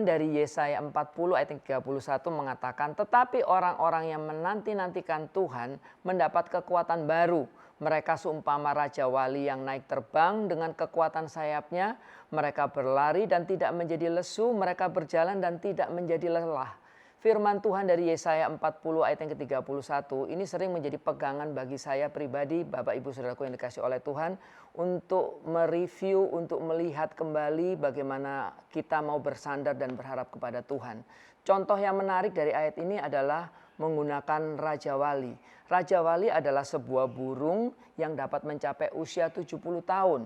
Dari Yesaya 40 ayat yang 31 mengatakan, tetapi orang-orang yang menanti-nantikan Tuhan mendapat kekuatan baru. Mereka seumpama Raja Wali yang naik terbang dengan kekuatan sayapnya. Mereka berlari dan tidak menjadi lesu, mereka berjalan dan tidak menjadi lelah. Firman Tuhan dari Yesaya 40 ayat yang ke-31 ini sering menjadi pegangan bagi saya pribadi, Bapak Ibu Saudaraku yang dikasihi oleh Tuhan, untuk mereview, untuk melihat kembali bagaimana kita mau bersandar dan berharap kepada Tuhan. Contoh yang menarik dari ayat ini adalah menggunakan Raja Wali. Raja Wali adalah sebuah burung yang dapat mencapai usia 70 tahun.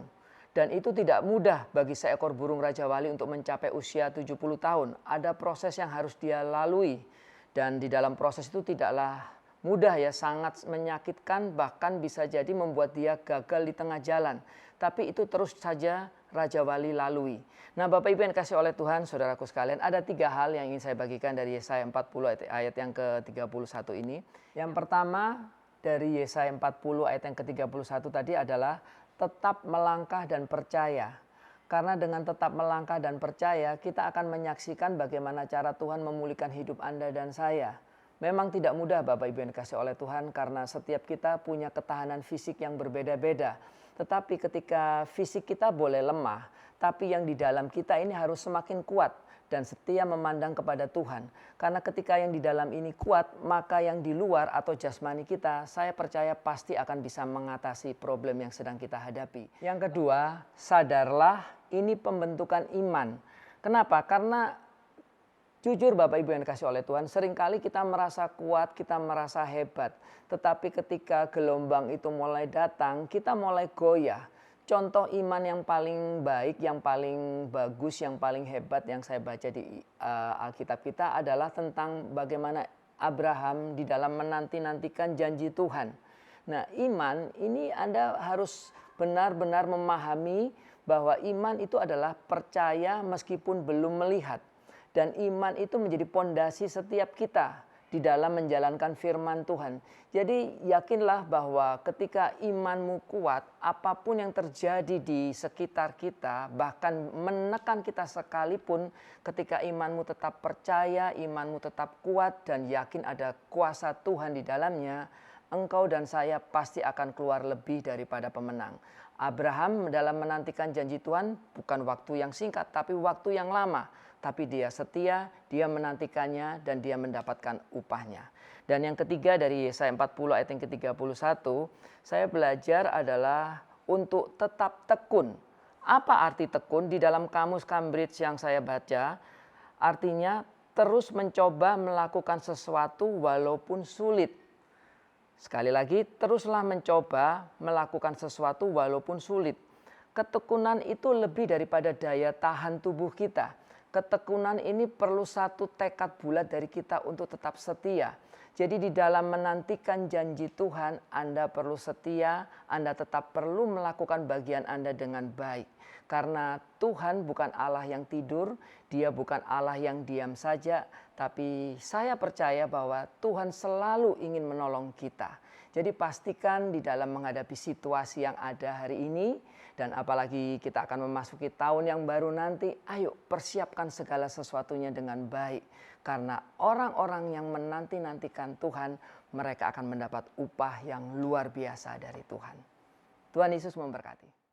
Dan itu tidak mudah bagi seekor burung Raja Wali untuk mencapai usia 70 tahun. Ada proses yang harus dia lalui. Dan di dalam proses itu tidaklah mudah ya, sangat menyakitkan, bahkan bisa jadi membuat dia gagal di tengah jalan. Tapi itu terus saja Raja Wali lalui. Nah Bapak Ibu yang dikasihi oleh Tuhan, saudaraku sekalian, ada 3 hal yang ingin saya bagikan dari Yesaya 40 ayat yang ke-31 ini. Yang pertama dari Yesaya 40 ayat yang ke-31 tadi adalah tetap melangkah dan percaya. Karena dengan tetap melangkah dan percaya, kita akan menyaksikan bagaimana cara Tuhan memulihkan hidup Anda dan saya. Memang tidak mudah Bapak Ibu yang dikasihi oleh Tuhan, karena setiap kita punya ketahanan fisik yang berbeda-beda. Tetapi ketika fisik kita boleh lemah, tapi yang di dalam kita ini harus semakin kuat dan setia memandang kepada Tuhan. Karena ketika yang di dalam ini kuat, maka yang di luar atau jasmani kita, saya percaya pasti akan bisa mengatasi problem yang sedang kita hadapi. Yang kedua, sadarlah ini pembentukan iman. Kenapa? Karena jujur Bapak Ibu yang dikasihi oleh Tuhan, seringkali kita merasa kuat, kita merasa hebat. Tetapi ketika gelombang itu mulai datang, kita mulai goyah. Contoh iman yang paling baik, yang paling bagus, yang paling hebat yang saya baca di Alkitab kita adalah tentang bagaimana Abraham di dalam menanti-nantikan janji Tuhan. Nah, iman ini Anda harus benar-benar memahami bahwa iman itu adalah percaya meskipun belum melihat. Dan iman itu menjadi pondasi setiap kita di dalam menjalankan firman Tuhan. Jadi yakinlah bahwa ketika imanmu kuat, apapun yang terjadi di sekitar kita, bahkan menekan kita sekalipun, ketika imanmu tetap percaya, imanmu tetap kuat dan yakin ada kuasa Tuhan di dalamnya, engkau dan saya pasti akan keluar lebih daripada pemenang. Abraham dalam menantikan janji Tuhan bukan waktu yang singkat, tapi waktu yang lama. Tapi dia setia, dia menantikannya dan dia mendapatkan upahnya. Dan yang ketiga dari Yesaya 40 ayat yang ke-31, saya belajar adalah untuk tetap tekun. Apa arti tekun? Di dalam kamus Cambridge yang saya baca, artinya terus mencoba melakukan sesuatu walaupun sulit. Sekali lagi, teruslah mencoba melakukan sesuatu walaupun sulit. Ketekunan itu lebih daripada daya tahan tubuh kita. Ketekunan ini perlu satu tekad bulat dari kita untuk tetap setia. Jadi di dalam menantikan janji Tuhan, Anda perlu setia, Anda tetap perlu melakukan bagian Anda dengan baik. Karena Tuhan bukan Allah yang tidur, Dia bukan Allah yang diam saja, tapi saya percaya bahwa Tuhan selalu ingin menolong kita. Jadi pastikan di dalam menghadapi situasi yang ada hari ini, dan apalagi kita akan memasuki tahun yang baru nanti, ayo persiapkan segala sesuatunya dengan baik. Karena orang-orang yang menanti-nantikan Tuhan, mereka akan mendapat upah yang luar biasa dari Tuhan. Tuhan Yesus memberkati.